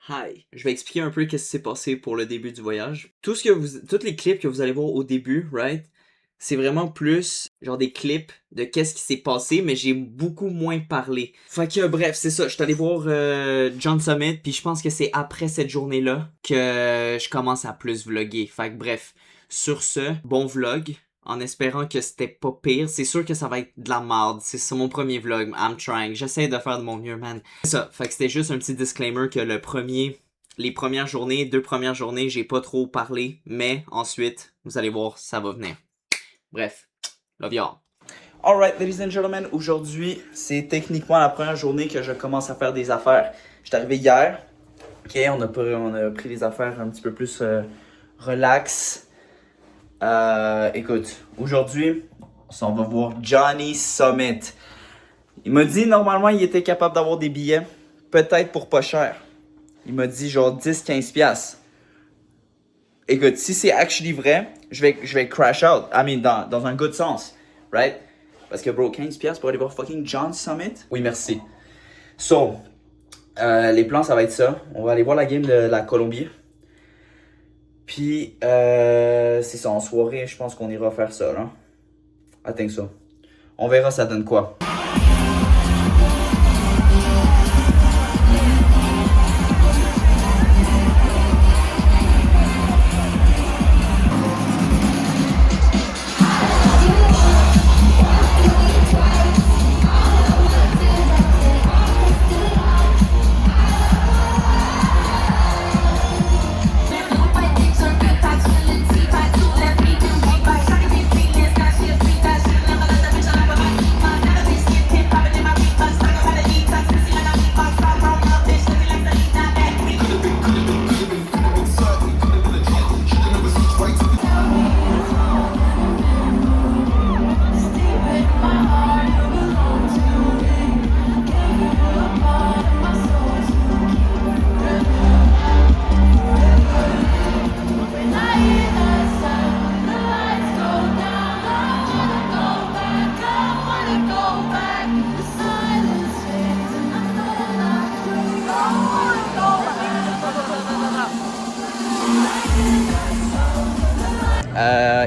Hi. Je vais expliquer un peu qu'est-ce qui s'est passé pour le début du voyage. Toutes les clips que vous allez voir au début, right? C'est vraiment plus genre des clips de qu'est-ce qui s'est passé, mais j'ai beaucoup moins parlé. Fait que bref, c'est ça. Je suis allé voir John Summit, puis je pense que c'est après cette journée-là que je commence à plus vlogger. Fait que bref, sur ce, bon vlog. En espérant que c'était pas pire. C'est sûr que ça va être de la merde. C'est mon premier vlog. I'm trying. J'essaie de faire de mon mieux, man. C'est ça. Fait que c'était juste un petit disclaimer que les premières journées, 2 premières journées, j'ai pas trop parlé. Mais ensuite, vous allez voir, ça va venir. Bref. Love y'all. Alright, ladies and gentlemen. Aujourd'hui, c'est techniquement la première journée que je commence à faire des affaires. J'étais arrivé hier. Ok, on a pris les affaires un petit peu plus relax. Écoute, aujourd'hui, on va voir Johnny Summit. Il m'a dit normalement il était capable d'avoir des billets, peut-être pour pas cher. Il m'a dit genre 10-15$. Écoute, si c'est actually vrai, je vais crash out. I mean, dans un good sens, right? Parce que bro, 15$ pour aller voir fucking John Summit? Oui, merci. So, les plans, ça va être ça. On va aller voir la game de la Colombie. Puis, c'est ça, en soirée, je pense qu'on ira faire ça, là. I think so. On verra ça donne quoi.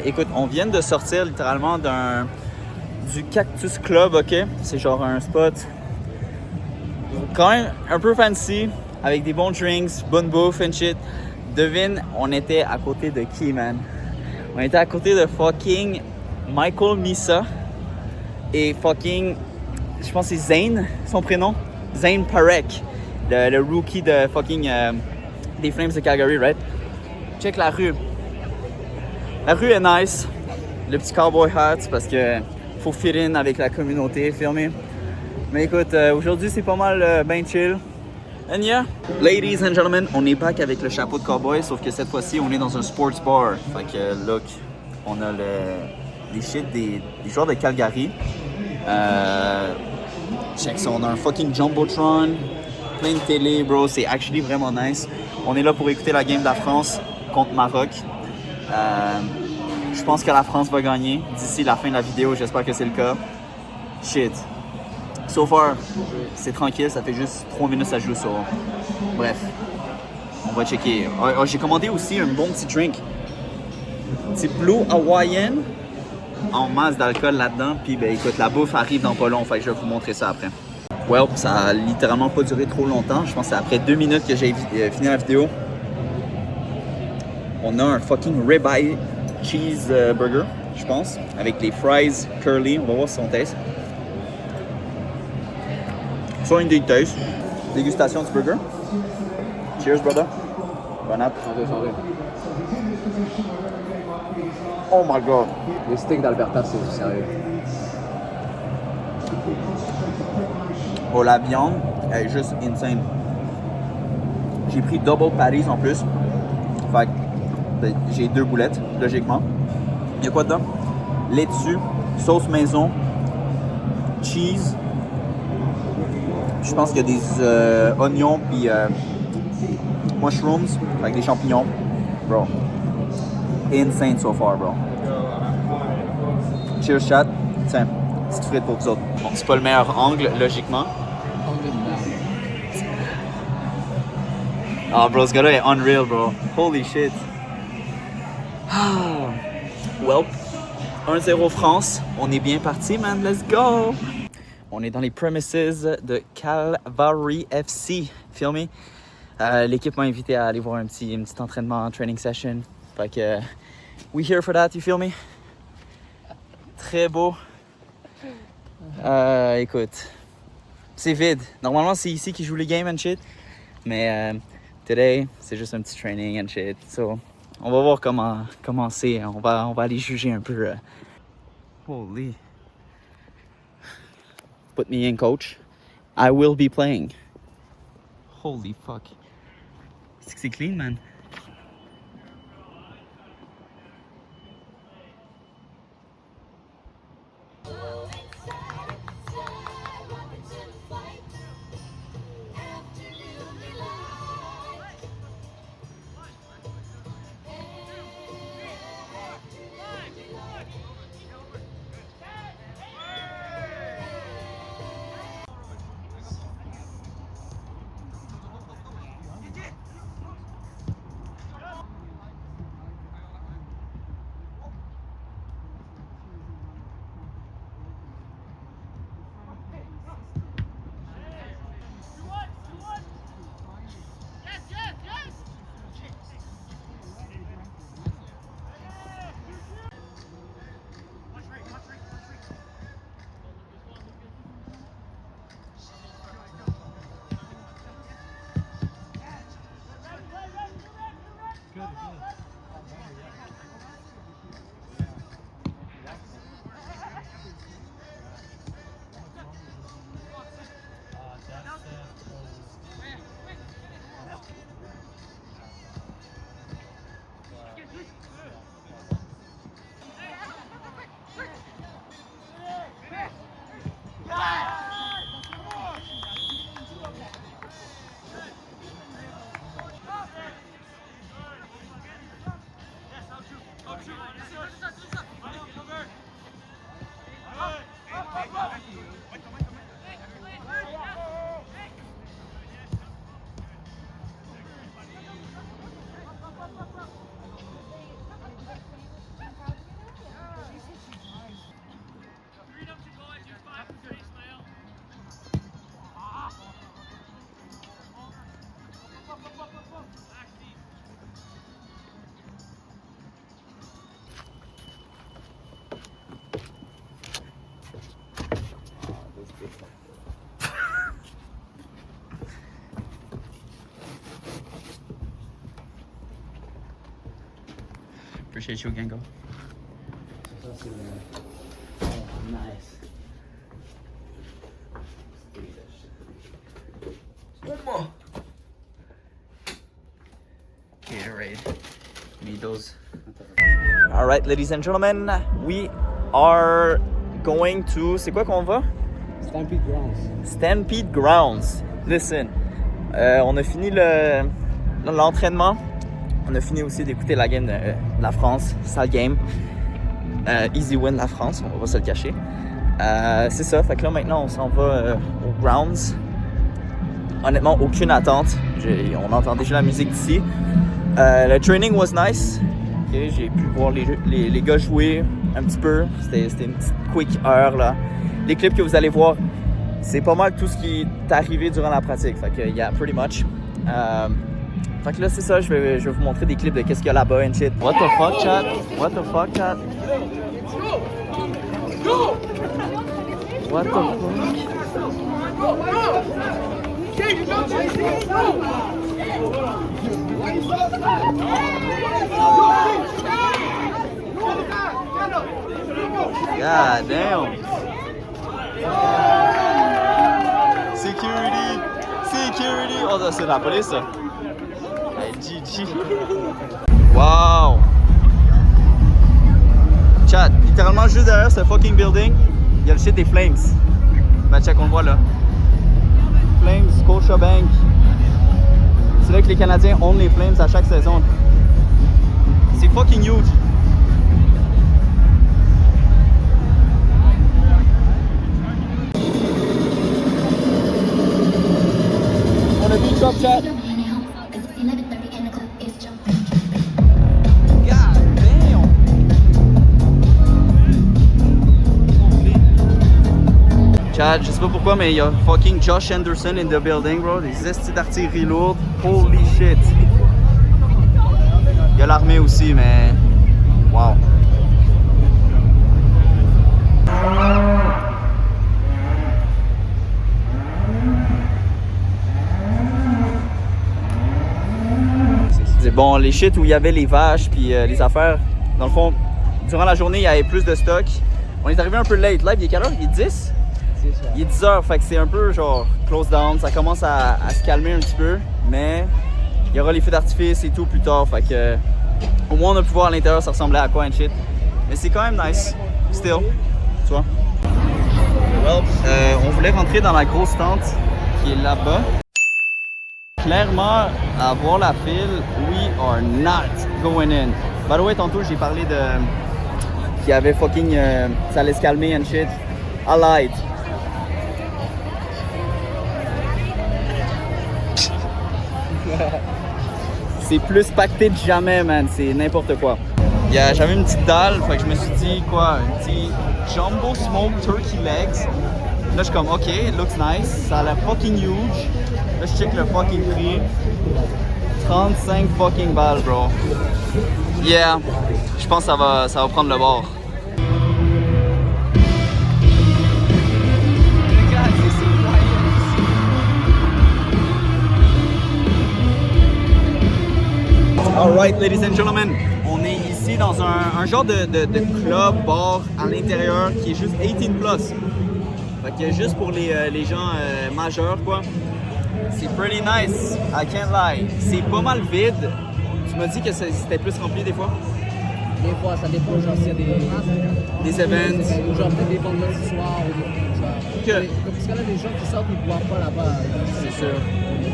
Écoute, on vient de sortir littéralement du Cactus Club, ok? C'est genre un spot quand même un peu fancy, avec des bons drinks, bonne bouffe and shit. Devine, on était à côté de qui, man? On était à côté de fucking Michael Misa et fucking, je pense que c'est Zane, son prénom? Zane Parek, le rookie de fucking des Flames de Calgary, right? Check la rue. La rue est nice, le petit cowboy hat parce que faut fit in avec la communauté, filmer. Mais écoute, aujourd'hui c'est pas mal ben chill. And yeah, ladies and gentlemen, on est back avec le chapeau de cowboy, sauf que cette fois-ci on est dans un sports bar. Fait que look, on a des joueurs de Calgary. Check ça, on a un fucking Jumbotron, plein de télé, bro, c'est actually vraiment nice. On est là pour écouter la game de la France contre Maroc. Je pense que la France va gagner d'ici la fin de la vidéo, j'espère que c'est le cas. Shit. So far, c'est tranquille, ça fait juste 3 minutes ça joue sur. Bref, on va checker. J'ai commandé aussi un bon petit drink. Petit Blue Hawaiian en masse d'alcool là-dedans. Puis ben écoute, la bouffe arrive dans pas long, fait que je vais vous montrer ça après. Well, ça a littéralement pas duré trop longtemps. Je pense que c'est après 2 minutes que j'ai fini la vidéo. On a un fucking ribeye cheese burger, je pense, avec les fries curly. On va voir si on taste. Soit une taste. Dégustation du burger. Cheers, brother. Bon app. Santé. Oh my god. Les steaks d'Alberta, c'est sérieux. Oh, la viande, elle est juste insane. J'ai pris double patties en plus. Fait que j'ai 2 boulettes, logiquement. Il y a quoi dedans? Lait dessus, sauce maison, cheese. Je pense qu'il y a des oignons puis mushrooms avec des champignons. Bro. Insane so far, bro. Cheers, chat. Tiens, petite frite pour vous autres. Bon, c'est pas le meilleur angle, logiquement. Oh bro, ce gars-là est unreal bro. Holy shit. Welp. 1-0 France. On est bien parti man, let's go. On est dans les premises de Calvary FC. Feel me? L'équipe m'a invité à aller voir un petit entraînement, training session. Fait que we here for that, you feel me? Très beau. Écoute, c'est vide. Normalement, c'est ici qu'ils jouent les games and shit. Mais today, c'est juste un petit training and shit. So, on va voir comment c'est. On va aller juger un peu. Holy. Put me in, coach. I will be playing. Holy fuck. C'est clean, man. Appreciate you again, go. Oh, Nice. Gatorade. Need those. All right, ladies and gentlemen, we are going to. C'est quoi qu'on va? Stampede Grounds. Stampede Grounds. Listen, on a fini l'entraînement. On a fini aussi d'écouter la game de la France, sale game. Easy win la France, on va pas se le cacher. C'est ça, fait que là maintenant on s'en va aux grounds. Honnêtement, aucune attente. On entend déjà la musique d'ici. Le training was nice. Okay, j'ai pu voir les gars jouer un petit peu. C'était une petite quick heure là. Les clips que vous allez voir, c'est pas mal tout ce qui est arrivé durant la pratique. Fait que yeah, pretty much. Fait que là, c'est ça, je vais vous montrer des clips de qu'est-ce qu'il y a là-bas and shit. What the fuck, chat? What the fuck, chat? What the fuck? God damn. Security. Security. Oh, ça, c'est la police, ça. Hey, GG. Wow. Chat, littéralement juste derrière ce fucking building, il y a le shit des Flames. Ben check, on le voit là. Flames, Scotiabank. C'est là que les Canadiens ont les Flames à chaque saison. C'est fucking huge. On a beach up, chat. chat. Je sais pas pourquoi, mais il y a fucking Josh Anderson in the building, bro. Des estis d'artillerie lourde. Holy shit. Il y a l'armée aussi, mais. Wow. C'est bon, les shit où il y avait les vaches puis les affaires. Dans le fond, durant la journée, il y avait plus de stock. On est arrivé un peu late. Live, il est quelle heure? Il est 10? Il est 10 heures, fait que c'est un peu genre close down. Ça commence à se calmer un petit peu, mais il y aura les feux d'artifice et tout plus tard. Fait que au moins on a pu voir à l'intérieur ça ressemblait à quoi and shit. Mais c'est quand même nice. Still, tu vois. Well, on voulait rentrer dans la grosse tente qui est là-bas. Clairement, à voir la file, we are not going in. By the way, tantôt j'ai parlé de qu'il y avait fucking ça allait se calmer and shit. I lied. C'est plus pacté que jamais, man. C'est n'importe quoi. J'avais une petite dalle, fait que je me suis dit, quoi, un petit Jumbo Smoked Turkey Legs. Là, je suis comme, ok, it looks nice. Ça a l'air fucking huge. Là, je check le fucking prix. 35 fucking balles, bro. Yeah, je pense que ça va prendre le bord. Alright, ladies and gentlemen, on est ici dans un genre de club, bar à l'intérieur qui est juste 18 plus. Fait que juste pour les gens majeurs, quoi. C'est pretty nice, I can't lie. C'est pas mal vide. Tu m'as dit que c'était plus rempli des fois? Des fois, ça dépend, genre s'il y a Des events. Ou genre peut-être des vendredis soirs ou des genre. Ok. Parce qu'il y a des gens qui sortent et ne boivent pas là-bas. C'est sûr.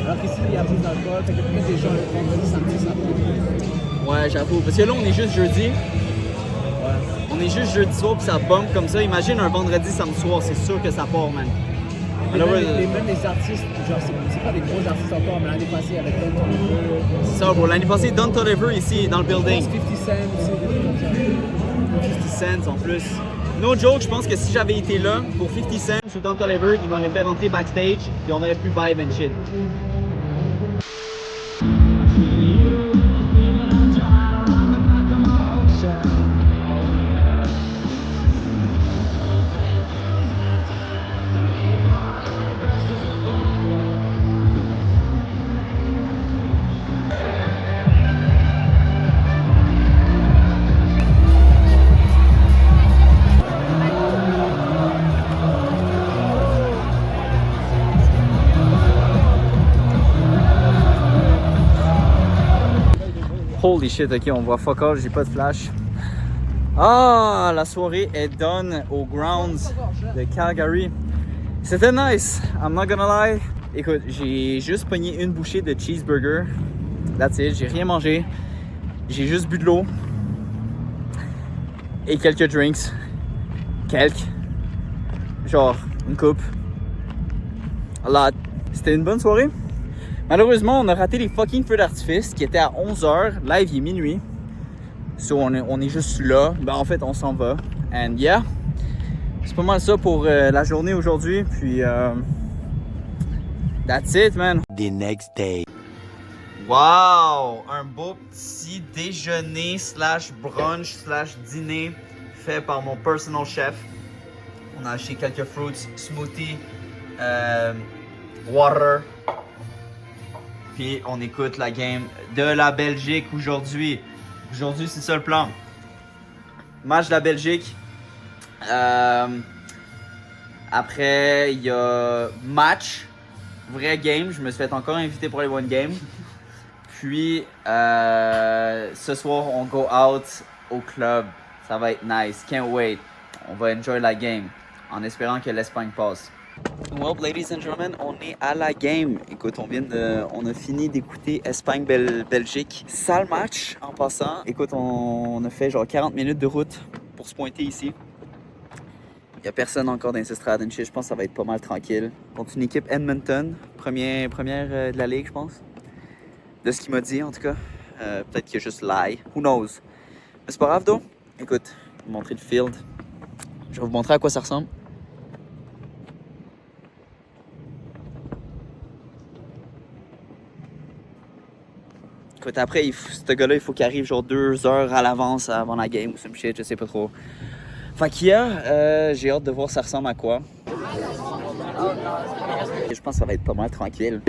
Alors qu'ici, il y a plus d'alcool, fait que peut-être des gens le vendredi, samedi, ça peut. Ouais, j'avoue. Parce que là, on est juste jeudi. Ouais. On est juste jeudi soir puis ça bump comme ça. Imagine un vendredi, samedi soir, c'est sûr que ça part, man. Même les artistes, genre c'est pas des gros artistes encore, mais l'année passée avec Don Toliver. C'est ça, bro. L'année passée, Don Toliver ici, dans le building. 50 Cent aussi, des trucs comme ça. 50 Cent en plus. No joke, je pense que si j'avais été là pour 50 Cent ou Don Toliver, ils m'auraient fait rentrer backstage et on aurait pu vibe and shit. Holy shit, ok, on voit fuck all, j'ai pas de flash. Ah, la soirée est done au Grounds de Calgary. C'était nice, I'm not gonna lie. Écoute, j'ai juste pogné une bouchée de cheeseburger. That's it, j'ai rien mangé. J'ai juste bu de l'eau. Et quelques drinks. Genre, une coupe. A lot. C'était une bonne soirée. Malheureusement, on a raté les fucking feux d'artifice qui étaient à 11h. Live, il est minuit. So, on est juste là. Ben, en fait, on s'en va. And yeah, c'est pas mal ça pour la journée aujourd'hui. Puis, that's it, man. The next day. Wow! Un beau petit déjeuner slash brunch slash dîner fait par mon personal chef. On a acheté quelques fruits, smoothie, water. Puis on écoute la game de la Belgique aujourd'hui. Aujourd'hui, c'est ça le plan. Match de la Belgique. Après, il y a match. Vrai game. Je me suis fait encore inviter pour les one game. Puis, ce soir, on go out au club. Ça va être nice. Can't wait. On va enjoy la game. En espérant que l'Espagne passe. Well, ladies and gentlemen, on est à la game. Écoute, on a fini d'écouter Espagne-Belgique. Sale match en passant. Écoute, on a fait genre 40 minutes de route pour se pointer ici. Il n'y a personne encore dans ces estrades. Je pense que ça va être pas mal tranquille. Contre une équipe Edmonton, première de la ligue, je pense. De ce qu'il m'a dit, en tout cas. Peut-être qu'il y a juste lie. Who knows? Mais c'est pas grave, d'où. Écoute, je vais vous montrer le field. Je vais vous montrer à quoi ça ressemble. Écoute, après, ce gars-là, il faut qu'il arrive genre 2 heures à l'avance avant la game ou some shit, je sais pas trop. Fait qu'hier, j'ai hâte de voir ça ressemble à quoi. Je pense que ça va être pas mal tranquille.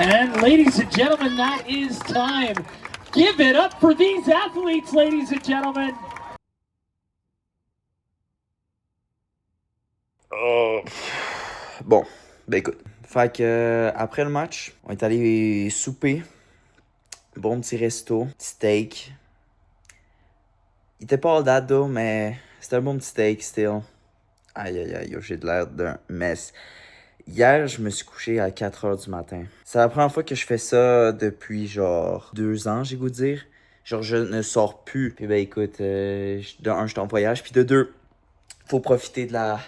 And ladies and gentlemen, that is time. Give it up for these athletes, ladies and gentlemen. Bon, ben écoute. Fait que après le match, on est allé souper. Bon petit resto, steak. Il était pas all that though, mais c'était un bon petit steak still. Aïe aïe aïe, j'ai de l'air d'un mess. Hier, je me suis couché à 4h du matin. C'est la première fois que je fais ça depuis genre 2 ans, j'ai goût de dire. Genre, je ne sors plus. Puis ben écoute, de un, je suis en voyage. Puis de deux, faut profiter de la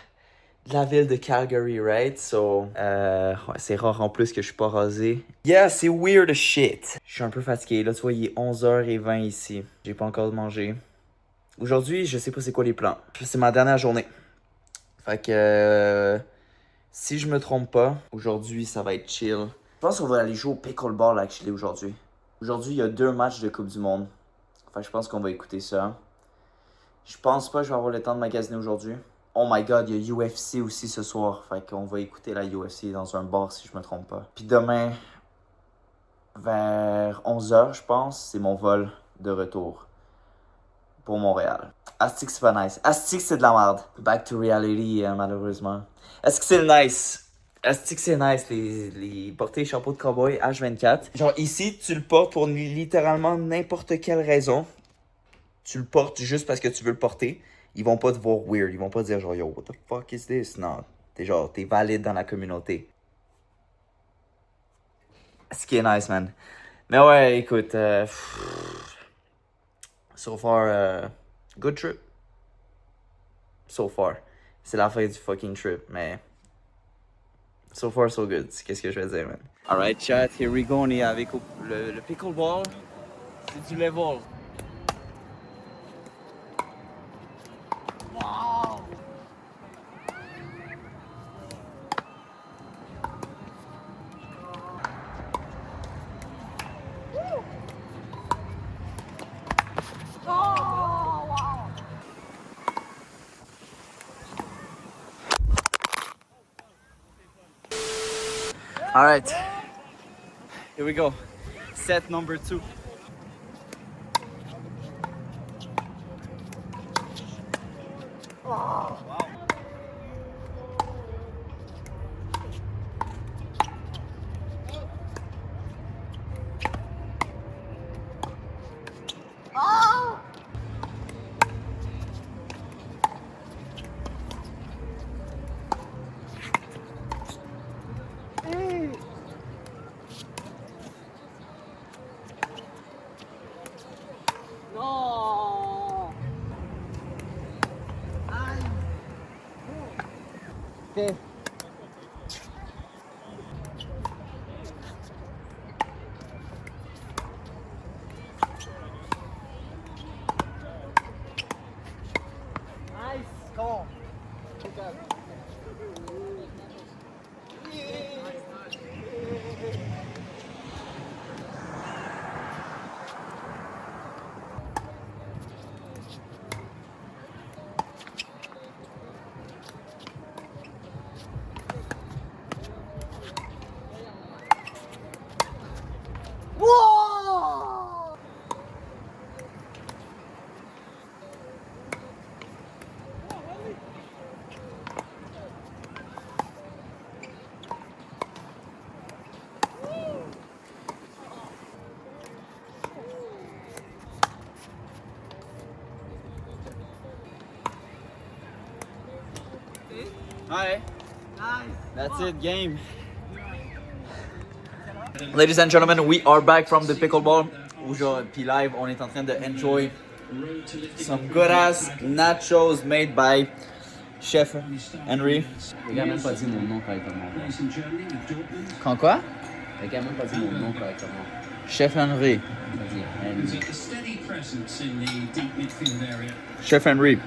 ville de Calgary, right? So, ouais, c'est rare en plus que je suis pas rasé. Yeah, c'est weird as shit. Je suis un peu fatigué. Là, tu vois, il est 11h20 ici. J'ai pas encore mangé. Aujourd'hui, je sais pas c'est quoi les plans. C'est ma dernière journée. Fait que... si je me trompe pas, aujourd'hui, ça va être chill. Je pense qu'on va aller jouer au pickleball actually aujourd'hui. Aujourd'hui, il y a 2 matchs de Coupe du Monde. Fait que je pense qu'on va écouter ça. Je pense pas que je vais avoir le temps de magasiner aujourd'hui. Oh my god, il y a UFC aussi ce soir. Fait qu'on va écouter la UFC dans un bar si je me trompe pas. Puis demain, vers 11h, je pense, c'est mon vol de retour pour Montréal. Asti que c'est pas nice. Asti que c'est de la merde. Back to reality, malheureusement. Est-ce que c'est nice? Est-ce que c'est nice, les porter les chapeaux de cowboy H24? Genre ici, tu le portes pour littéralement n'importe quelle raison. Tu le portes juste parce que tu veux le porter. Ils vont pas te voir weird. Ils vont pas dire genre, yo, what the fuck is this? Non, t'es valide dans la communauté. Ce qui est nice, man. Mais ouais, écoute, so far, good trip. So far. C'est la fin du fucking trip, mais... so far, so good. Qu'est-ce que je vais dire, man? Alright, chat, here we go. On est avec le pickleball. C'est du level. Wow! All right, here we go. Set number 2. Wow. Oh. No. Okay. Ouais. That's it, game. Ladies and gentlemen, we are back from the pickleball. Puis live, on est en train de enjoy some good ass nachos made by Chef Henry. Le gars n'a même pas dit mon nom correctement. Quand quoi? Le gars n'a même pas dit mon nom correctement. Chef Henry. Il a dit Henry. Chef Henry.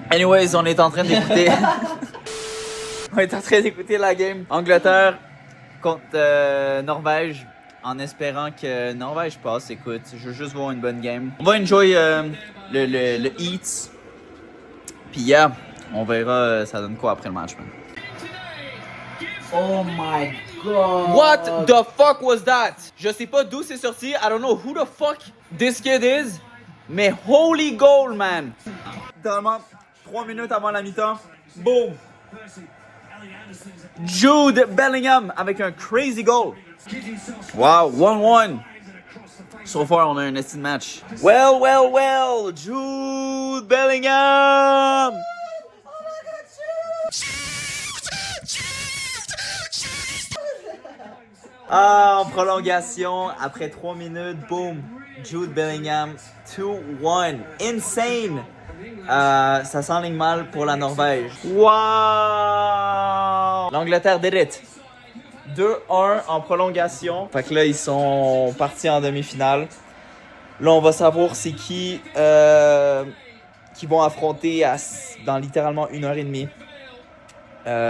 Anyways, on est en train d'écouter. On est en train d'écouter la game Angleterre contre Norvège. En espérant que Norvège passe. Écoute, je veux juste voir une bonne game. On va enjoy le Eats. Puis yeah, on verra ça donne quoi après le match, man. Oh my god! What the fuck was that? Je sais pas d'où c'est sorti. I don't know who the fuck this kid is. Mais holy goal, man! Littéralement, 3 minutes avant la mi-temps. Boom! Jude Bellingham avec un crazy goal. Wow, 1-1. So far, on a un estimé match. Well, well, well, Jude Bellingham! Ah, en prolongation, après 3 minutes, boom, Jude Bellingham, 2-1. Insane! Ça s'enligne mal pour la Norvège. Wow! L'Angleterre did it. 2-1 en prolongation. Fait que là, ils sont partis en demi-finale. Là, on va savoir c'est qui vont affronter dans littéralement 1h30.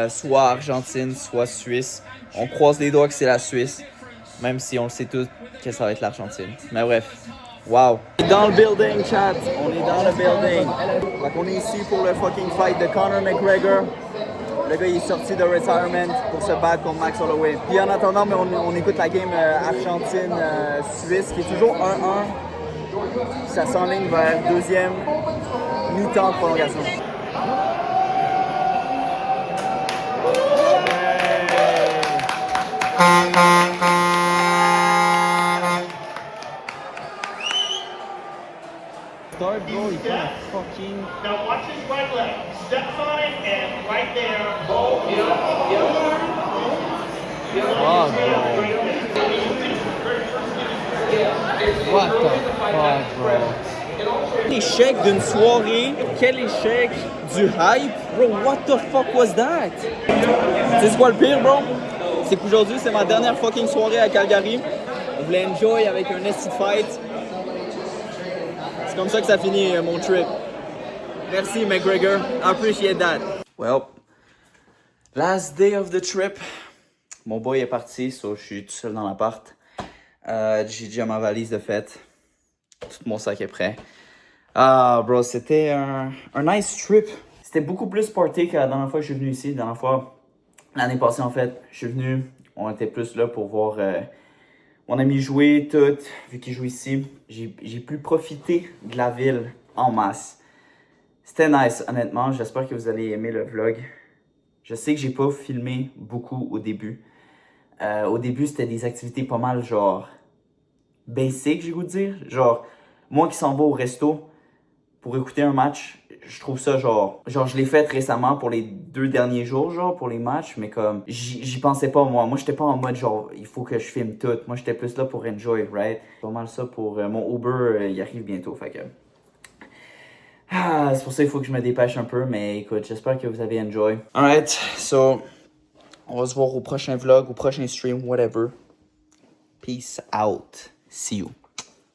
Soit Argentine, soit Suisse. On croise les doigts que c'est la Suisse. Même si on le sait tous que ça va être l'Argentine. Mais bref. Wow. On est dans le building, chat. On est dans le building. Fait qu'on est ici pour le fucking fight de Conor McGregor. Le gars, il est sorti de retirement pour se battre contre Max Holloway. Puis en attendant, mais on écoute la game Argentine-Suisse qui est toujours 1-1. Ça s'enligne vers deuxième mi-temps de prolongation. Start, bro, il fait la fucking... Now watch his right leg. Steps on it and right there. Oh, Oh, bro. What the fuck, bro? L'échec d'une soirée, quel échec du hype, bro, what the fuck was that? Tu sais quoi le pire, bro? C'est qu'aujourd'hui, c'est ma dernière fucking soirée à Calgary. Je voulais enjoy avec un nasty fight. C'est comme ça que ça finit mon trip. Merci, McGregor. I appreciate that. Well, last day of the trip. Mon boy est parti, so je suis tout seul dans l'appart. J'ai déjà ma valise de fête. Tout mon sac est prêt. Ah, bro, c'était un nice trip. C'était beaucoup plus party que la dernière fois que je suis venu ici. La dernière fois, l'année passée, en fait, je suis venu. On était plus là pour voir mon ami jouer, tout. Vu qu'il joue ici, j'ai pu profiter de la ville en masse. C'était nice, honnêtement. J'espère que vous allez aimer le vlog. Je sais que j'ai pas filmé beaucoup au début. Au début, c'était des activités pas mal, genre, basic, j'ai goût de dire. Genre, moi qui s'en va au resto pour écouter un match, je trouve ça genre je l'ai fait récemment pour les 2 derniers jours, genre, pour les matchs, mais comme, j'y pensais pas, moi. Moi, j'étais pas en mode, genre, il faut que je filme tout. Moi, j'étais plus là pour enjoy, right? Pas mal ça pour mon Uber, il arrive bientôt, fait que... c'est pour ça qu'il faut que je me dépêche un peu, mais écoute, j'espère que vous avez enjoy. Alright, so, on va se voir au prochain vlog, au prochain stream, whatever. Peace out. See you.